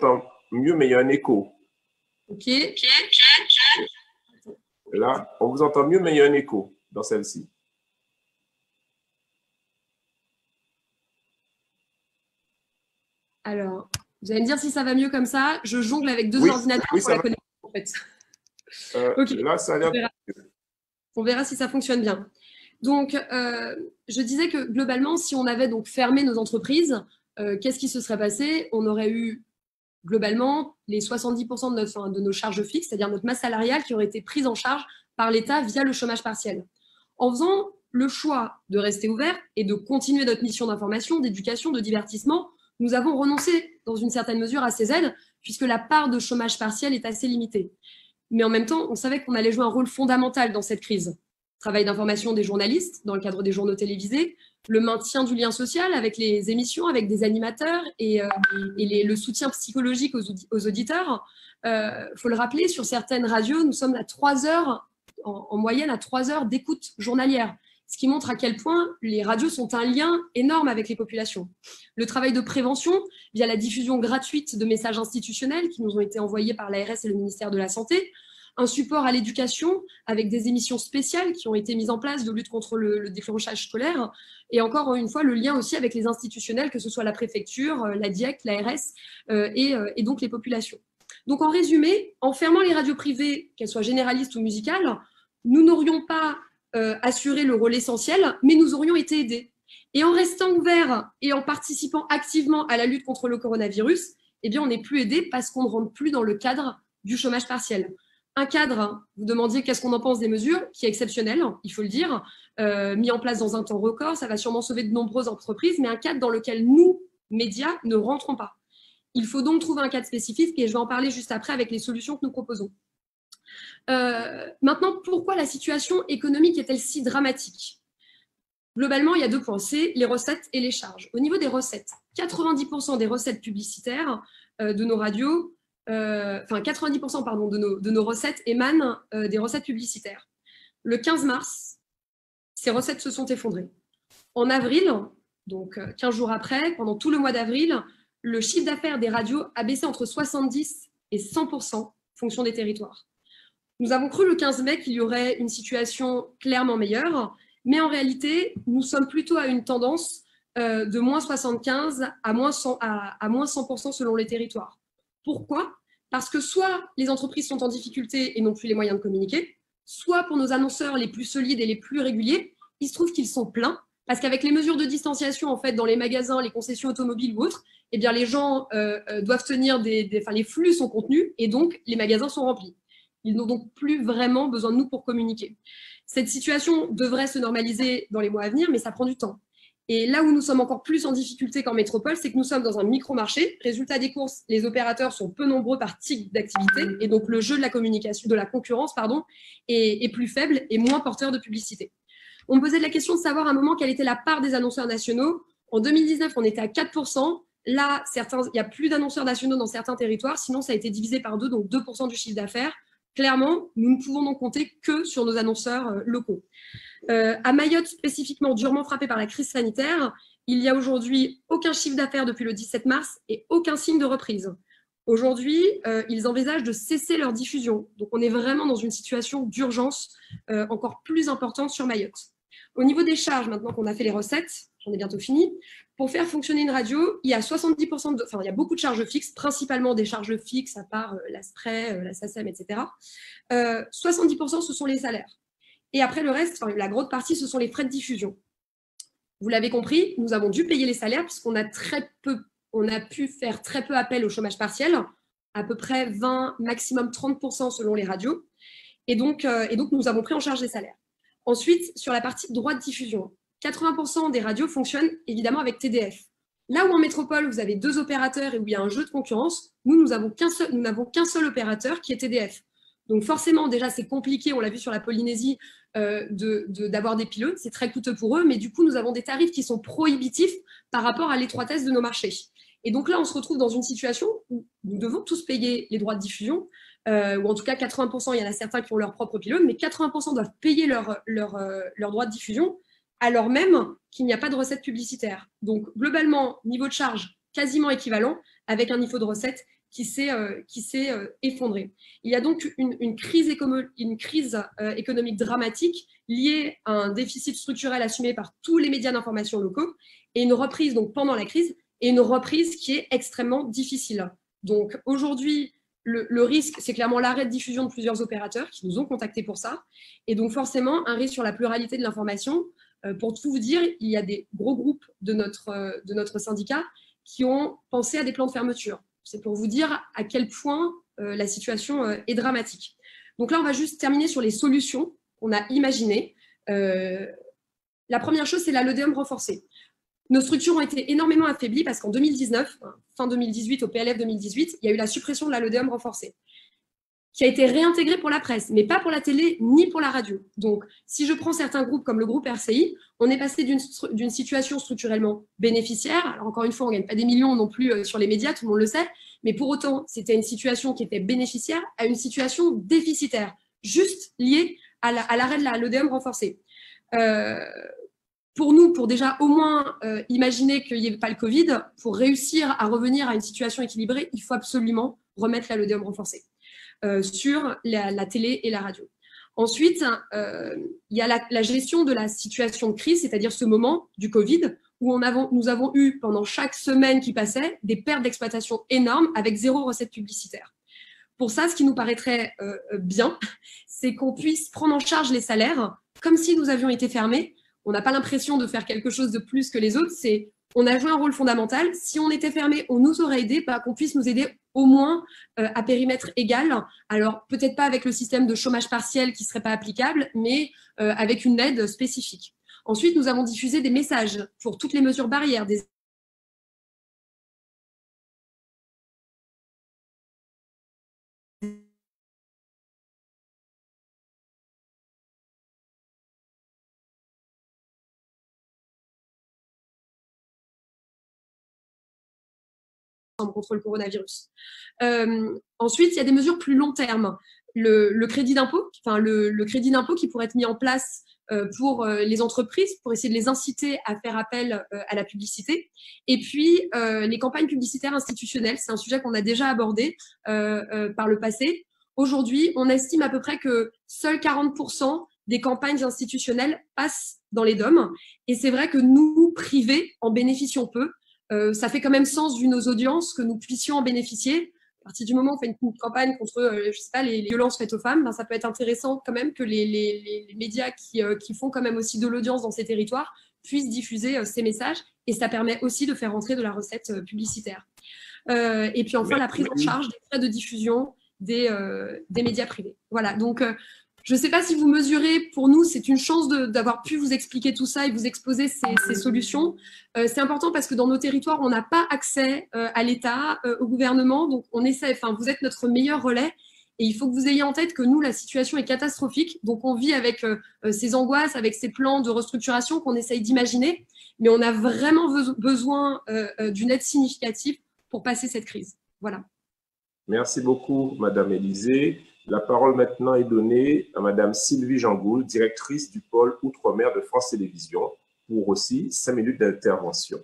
entend mieux, mais il y a un écho. OK. Là, on vous entend mieux, mais il y a un écho dans celle-ci. Alors, vous allez me dire si ça va mieux comme ça. Je jongle avec deux ordinateurs pour la connexion, en fait. Okay. Là, ça a l'air... On verra si ça fonctionne bien. Donc, je disais que globalement, si on avait donc fermé nos entreprises, qu'est-ce qui se serait passé? On aurait eu globalement les 70% de nos charges fixes, c'est-à-dire notre masse salariale qui aurait été prise en charge par l'État via le chômage partiel. En faisant le choix de rester ouvert et de continuer notre mission d'information, d'éducation, de divertissement, nous avons renoncé dans une certaine mesure à ces aides puisque la part de chômage partiel est assez limitée. Mais en même temps, on savait qu'on allait jouer un rôle fondamental dans cette crise. Travail d'information des journalistes dans le cadre des journaux télévisés, le maintien du lien social avec les émissions, avec des animateurs et le soutien psychologique aux auditeurs. Faut le rappeler, sur certaines radios, nous sommes à 3 heures, en moyenne à 3 heures d'écoute journalière, ce qui montre à quel point les radios sont un lien énorme avec les populations. Le travail de prévention, via la diffusion gratuite de messages institutionnels qui nous ont été envoyés par l'ARS et le ministère de la Santé, un support à l'éducation avec des émissions spéciales qui ont été mises en place de lutte contre le décrochage scolaire, et encore une fois, le lien aussi avec les institutionnels, que ce soit la préfecture, la DIEC, l'ARS et donc les populations. Donc en résumé, en fermant les radios privées, qu'elles soient généralistes ou musicales, nous n'aurions pas assuré le rôle essentiel, mais nous aurions été aidés. Et en restant ouverts et en participant activement à la lutte contre le coronavirus, eh bien, on n'est plus aidés parce qu'on ne rentre plus dans le cadre du chômage partiel. Un cadre, vous demandiez qu'est-ce qu'on en pense des mesures, qui est exceptionnel, il faut le dire, mis en place dans un temps record, ça va sûrement sauver de nombreuses entreprises, mais un cadre dans lequel nous, médias, ne rentrons pas. Il faut donc trouver un cadre spécifique et je vais en parler juste après avec les solutions que nous proposons. Maintenant, pourquoi la situation économique est-elle si dramatique? Globalement, il y a 2 points, c'est les recettes et les charges. Au niveau des recettes, 90% des recettes publicitaires de nos radios, 90% pardon, de nos recettes émanent des recettes publicitaires. Le 15 mars, ces recettes se sont effondrées. En avril, donc 15 jours après, pendant tout le mois d'avril, le chiffre d'affaires des radios a baissé entre 70 et 100% en fonction des territoires. Nous avons cru le 15 mai qu'il y aurait une situation clairement meilleure, mais en réalité, nous sommes plutôt à une tendance de moins 75 à moins 100% selon les territoires. Pourquoi? Parce que soit les entreprises sont en difficulté et n'ont plus les moyens de communiquer, soit pour nos annonceurs les plus solides et les plus réguliers, il se trouve qu'ils sont pleins, parce qu'avec les mesures de distanciation en fait, dans les magasins, les concessions automobiles ou autres, eh bien, les gens doivent tenir les flux sont contenus et donc les magasins sont remplis. Ils n'ont donc plus vraiment besoin de nous pour communiquer. Cette situation devrait se normaliser dans les mois à venir, mais ça prend du temps. Et là où nous sommes encore plus en difficulté qu'en métropole, c'est que nous sommes dans un micro-marché. Résultat des courses, les opérateurs sont peu nombreux par type d'activité, et donc le jeu de la communication, de la concurrence, est plus faible et moins porteur de publicité. On me posait la question de savoir à un moment quelle était la part des annonceurs nationaux. En 2019, on était à 4%. Là, il y a plus d'annonceurs nationaux dans certains territoires, sinon ça a été divisé par 2, donc 2% du chiffre d'affaires. Clairement, nous ne pouvons donc compter que sur nos annonceurs locaux. À Mayotte, spécifiquement durement frappé par la crise sanitaire, il n'y a aujourd'hui aucun chiffre d'affaires depuis le 17 mars et aucun signe de reprise. Aujourd'hui, ils envisagent de cesser leur diffusion. Donc, on est vraiment dans une situation d'urgence encore plus importante sur Mayotte. Au niveau des charges, maintenant qu'on a fait les recettes, j'en ai bientôt fini, pour faire fonctionner une radio, il y a 70% il y a beaucoup de charges fixes, principalement des charges fixes à part l'ASPRE, la SACEM, etc. 70% ce sont les salaires. Et après le reste, la grosse partie, ce sont les frais de diffusion. Vous l'avez compris, nous avons dû payer les salaires puisqu'on a pu faire très peu appel au chômage partiel, à peu près 20, maximum 30% selon les radios. Et donc, nous avons pris en charge les salaires. Ensuite, sur la partie droit de diffusion, 80% des radios fonctionnent évidemment avec TDF. Là où en métropole, vous avez 2 opérateurs et où il y a un jeu de concurrence, nous n'avons qu'un seul opérateur qui est TDF. Donc forcément, déjà, c'est compliqué, on l'a vu sur la Polynésie, d'avoir des pilotes, c'est très coûteux pour eux, mais du coup, nous avons des tarifs qui sont prohibitifs par rapport à l'étroitesse de nos marchés. Et donc là, on se retrouve dans une situation où nous devons tous payer les droits de diffusion, ou en tout cas 80%, il y en a certains qui ont leur propre pilote, mais 80% doivent payer leurs droits de diffusion, alors même qu'il n'y a pas de recettes publicitaires. Donc globalement, niveau de charge quasiment équivalent, avec un niveau de recettes qui s'est effondrée. Il y a donc une crise économique dramatique liée à un déficit structurel assumé par tous les médias d'information locaux et une reprise donc pendant la crise, et une reprise qui est extrêmement difficile. Donc aujourd'hui, le risque, c'est clairement l'arrêt de diffusion de plusieurs opérateurs qui nous ont contactés pour ça, et donc forcément un risque sur la pluralité de l'information. Pour tout vous dire, il y a des gros groupes de notre syndicat qui ont pensé à des plans de fermeture. C'est pour vous dire à quel point la situation est dramatique. Donc là, on va juste terminer sur les solutions qu'on a imaginées. La première chose, c'est la LEDEM renforcée. Nos structures ont été énormément affaiblies parce qu'en 2019, fin 2018, au PLF 2018, il y a eu la suppression de la LEDEM renforcée, qui a été réintégrée pour la presse, mais pas pour la télé ni pour la radio. Donc, si je prends certains groupes comme le groupe RCI, on est passé d'une situation structurellement bénéficiaire. Alors, encore une fois, on ne gagne pas des millions non plus sur les médias, tout le monde le sait, mais pour autant, c'était une situation qui était bénéficiaire à une situation déficitaire, juste liée à l'arrêt de la LEDEM renforcée. Pour nous, pour déjà au moins imaginer qu'il n'y ait pas le Covid, pour réussir à revenir à une situation équilibrée, il faut absolument remettre la LEDEM renforcée sur la télé et la radio. Ensuite, il y a la gestion de la situation de crise, c'est-à-dire ce moment du Covid où nous avons eu pendant chaque semaine qui passait des pertes d'exploitation énormes avec 0 recette publicitaire. Pour ça, ce qui nous paraîtrait bien, c'est qu'on puisse prendre en charge les salaires comme si nous avions été fermés. On n'a pas l'impression de faire quelque chose de plus que les autres. On a joué un rôle fondamental. Si on était fermé, on nous aurait aidé, qu'on puisse nous aider au moins à périmètre égal. Alors, peut-être pas avec le système de chômage partiel qui ne serait pas applicable, mais avec une aide spécifique. Ensuite, nous avons diffusé des messages pour toutes les mesures barrières, des contre le coronavirus. Ensuite, il y a des mesures plus long terme. Le crédit d'impôt, le crédit d'impôt qui pourrait être mis en place pour les entreprises, pour essayer de les inciter à faire appel à la publicité. Et puis, les campagnes publicitaires institutionnelles, c'est un sujet qu'on a déjà abordé par le passé. Aujourd'hui, on estime à peu près que seuls 40% des campagnes institutionnelles passent dans les DOM. Et c'est vrai que nous, privés, en bénéficions peu. Ça fait quand même sens vu nos audiences que nous puissions en bénéficier. À partir du moment où on fait une campagne contre je sais pas, les violences faites aux femmes, ça peut être intéressant quand même que les médias qui font quand même aussi de l'audience dans ces territoires puissent diffuser ces messages, et ça permet aussi de faire rentrer de la recette publicitaire. Et puis enfin, la prise en charge des frais de diffusion des médias privés. Voilà, donc je ne sais pas si vous mesurez, pour nous, c'est une chance d'avoir pu vous expliquer tout ça et vous exposer ces solutions. C'est important parce que dans nos territoires, on n'a pas accès à l'État, au gouvernement. Donc, on essaie, vous êtes notre meilleur relais. Et il faut que vous ayez en tête que nous, la situation est catastrophique. Donc, on vit avec ces angoisses, avec ces plans de restructuration qu'on essaye d'imaginer. Mais on a vraiment besoin d'une aide significative pour passer cette crise. Voilà. Merci beaucoup, Madame Élisée. La parole maintenant est donnée à Madame Sylvie Jangoul, directrice du pôle Outre-mer de France Télévisions, pour aussi 5 minutes d'intervention.